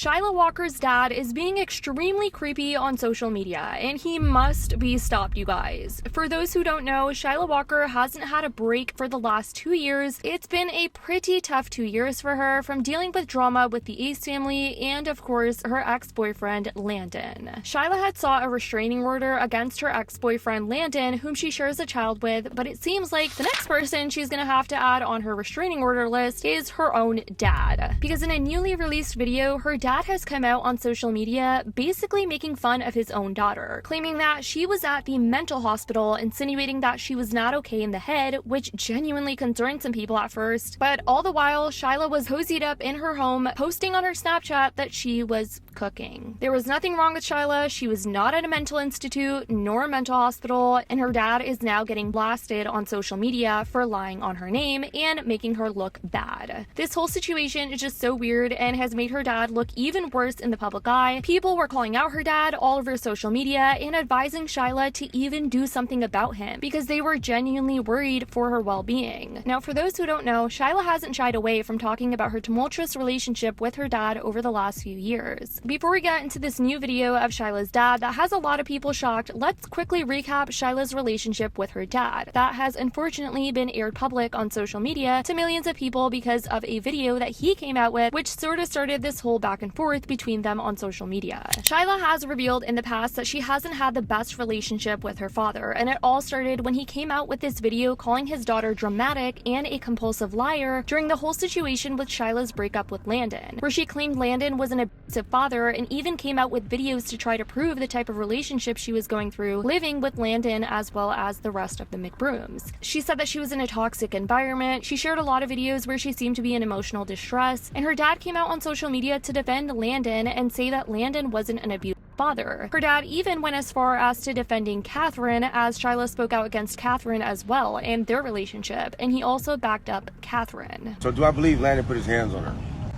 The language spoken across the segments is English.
Shyla Walker's dad is being extremely creepy on social media, and he must be stopped, you guys. For those who don't know, Shyla Walker hasn't had a break for the last 2 years. It's been a pretty tough 2 years for her, from dealing with drama with the Ace family and, of course, her ex-boyfriend, Landon. Shyla had sought a restraining order against her ex-boyfriend, Landon, whom she shares a child with, but it seems like the next person she's gonna have to add on her restraining order list is her own dad. Because in a newly released video, her dad has come out on social media basically making fun of his own daughter, claiming that she was at the mental hospital, insinuating that she was not okay in the head, which genuinely concerned some people at first. But all the while, Shyla was hosied up in her home, posting on her Snapchat that she was cooking. There was nothing wrong with Shyla. She was not at a mental institute nor a mental hospital, and her dad is now getting blasted on social media for lying on her name and making her look bad. This whole situation is just so weird and has made her dad look even worse in the public eye. People were calling out her dad all over social media and advising Shyla to even do something about him because they were genuinely worried for her well-being. Now, for those who don't know, Shyla hasn't shied away from talking about her tumultuous relationship with her dad over the last few years. Before we get into this new video of Shyla's dad that has a lot of people shocked, let's quickly recap Shyla's relationship with her dad. That has unfortunately been aired public on social media to millions of people because of a video that he came out with, which sort of started this whole back and forth between them on social media. Shyla has revealed in the past that she hasn't had the best relationship with her father, and it all started when he came out with this video calling his daughter dramatic and a compulsive liar during the whole situation with Shyla's breakup with Landon, where she claimed Landon was an abusive father and even came out with videos to try to prove the type of relationship she was going through living with Landon as well as the rest of the McBrooms. She said that she was in a toxic environment. She shared a lot of videos where she seemed to be in emotional distress, and her dad came out on social media to defend Landon and say that Landon wasn't an abusive father. Her dad even went as far as to defending Catherine, as Shyla spoke out against Catherine as well and their relationship, and he also backed up Catherine. So do I believe Landon put his hands on her?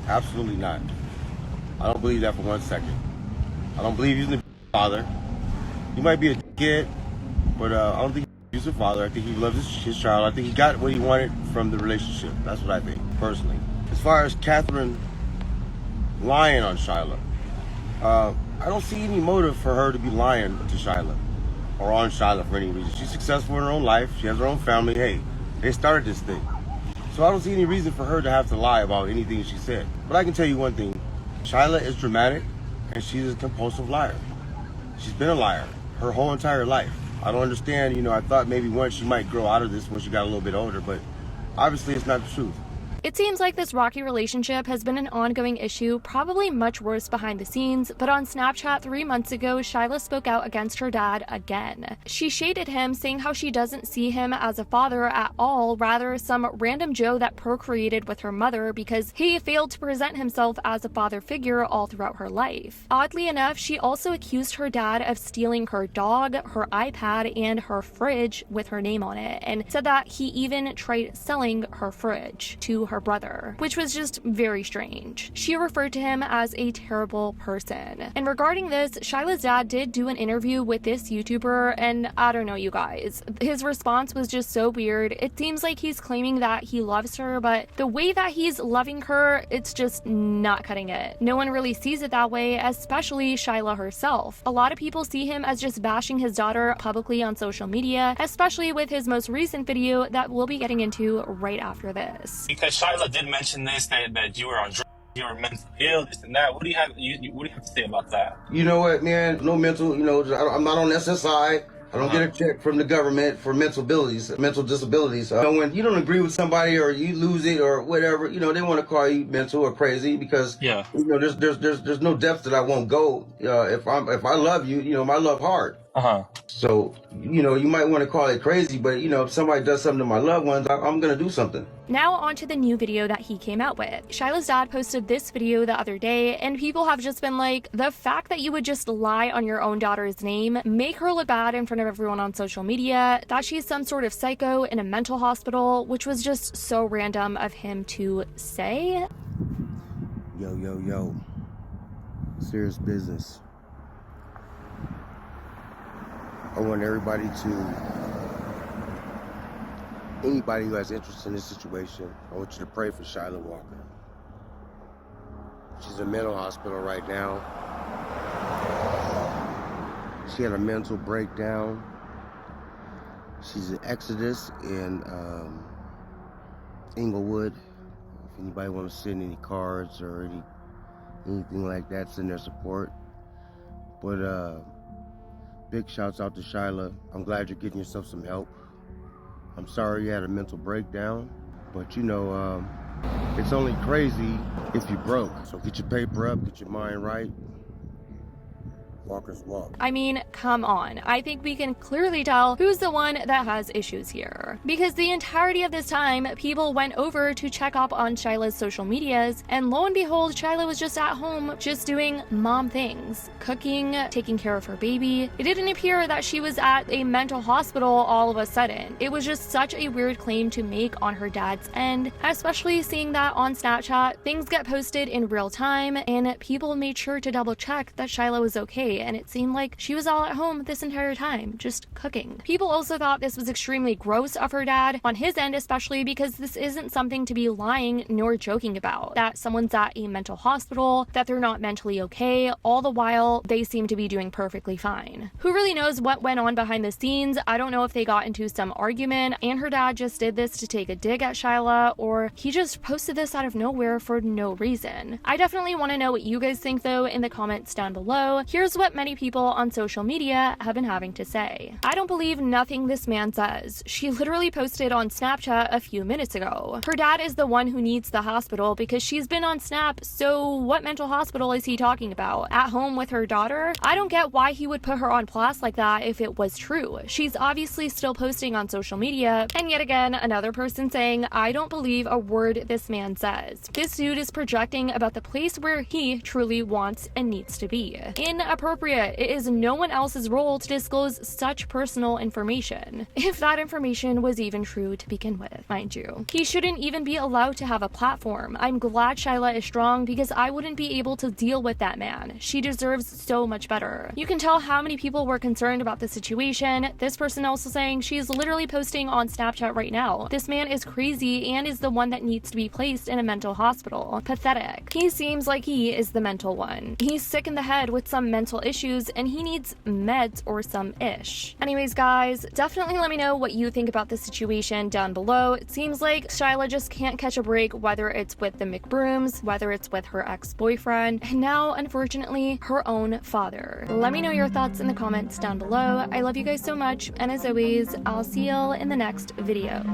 Absolutely not. I don't believe that for 1 second. I don't believe he's an abusive father. He might be a kid, but I don't think he's an abusive father. I think he loves his child. I think he got what he wanted from the relationship. That's what I think, personally. As far as Catherine lying on Shyla, I don't see any motive for her to be lying to Shyla or on Shyla for any reason. She's successful in her own life. She has her own family. Hey, they started this thing. So I don't see any reason for her to have to lie about anything she said. But I can tell you one thing. Shyla is dramatic, and she's a compulsive liar. She's been a liar her whole entire life. I don't understand, I thought maybe once she might grow out of this when she got a little bit older, but obviously it's not the truth. It seems like this rocky relationship has been an ongoing issue, probably much worse behind the scenes, but on Snapchat 3 months ago, Shyla spoke out against her dad again. She shaded him, saying how she doesn't see him as a father at all, rather some random Joe that procreated with her mother because he failed to present himself as a father figure all throughout her life. Oddly enough, she also accused her dad of stealing her dog, her iPad, and her fridge with her name on it, and said that he even tried selling her fridge to her brother, which was just very strange. She referred to him as a terrible person. And regarding this, Shyla's dad did do an interview with this YouTuber, and I don't know, you guys. His response was just so weird. It seems like he's claiming that he loves her, but the way that he's loving her, it's just not cutting it. No one really sees it that way, especially Shyla herself. A lot of people see him as just bashing his daughter publicly on social media, especially with his most recent video that we'll be getting into right after this. Because Shyla did mention this, that you were on drugs, you were mentally ill, this and that. What do you have? What do you have to say about that? You know what, man? No mental. I'm not on SSI. I don't get a check from the government for mental disabilities. When you don't agree with somebody or you lose it or whatever, they want to call you mental or crazy because there's no depth that I won't go. If I love you, my love hard. So, you might want to call it crazy, but, if somebody does something to my loved ones, I'm going to do something. Now onto the new video that he came out with. Shyla's dad posted this video the other day, and people have just been like, the fact that you would just lie on your own daughter's name, make her look bad in front of everyone on social media, that she's some sort of psycho in a mental hospital, which was just so random of him to say. Yo. Serious business. I want anybody who has interest in this situation, I want you to pray for Shyla Walker. She's in a mental hospital right now. She had a mental breakdown. She's in Exodus in Inglewood. If anybody wants to send any cards or anything like that, send their support. But big shouts out to Shyla. I'm glad you're getting yourself some help. I'm sorry you had a mental breakdown, but you know, it's only crazy if you broke. So get your paper up, get your mind right. Walker's walk. I mean, come on. I think we can clearly tell who's the one that has issues here. Because the entirety of this time, people went over to check up on Shyla's social medias, and lo and behold, Shyla was just at home, just doing mom things. Cooking, taking care of her baby. It didn't appear that she was at a mental hospital all of a sudden. It was just such a weird claim to make on her dad's end, especially seeing that on Snapchat, things get posted in real time, and people made sure to double check that Shyla was okay, and it seemed like she was all at home this entire time, just cooking. People also thought this was extremely gross of her dad, on his end especially, because this isn't something to be lying nor joking about. That someone's at a mental hospital, that they're not mentally okay, all the while they seem to be doing perfectly fine. Who really knows what went on behind the scenes? I don't know if they got into some argument and her dad just did this to take a dig at Shyla, or he just posted this out of nowhere for no reason. I definitely want to know what you guys think though in the comments down below. Here's what many people on social media have been having to say. I don't believe nothing this man says. She literally posted on Snapchat a few minutes ago. Her dad is the one who needs the hospital because she's been on Snap, so what mental hospital is he talking about? At home with her daughter? I don't get why he would put her on blast like that if it was true. She's obviously still posting on social media, and yet again, another person saying, I don't believe a word this man says. This dude is projecting about the place where he truly wants and needs to be. Inappropriate. It is no one else's role to disclose such personal information, if that information was even true to begin with, mind you. He shouldn't even be allowed to have a platform. I'm glad Shyla is strong because I wouldn't be able to deal with that man. She deserves so much better. You can tell how many people were concerned about the situation. This person also saying she's literally posting on Snapchat right now. This man is crazy and is the one that needs to be placed in a mental hospital. Pathetic. He seems like he is the mental one. He's sick in the head with some mental issues and he needs meds or some ish. Anyways guys, definitely let me know what you think about the situation down below. It seems like Shyla just can't catch a break, whether it's with the McBrooms, whether it's with her ex-boyfriend, and now unfortunately her own father. Let me know your thoughts in the comments down below. I love you guys so much, and as always, I'll see y'all in the next video.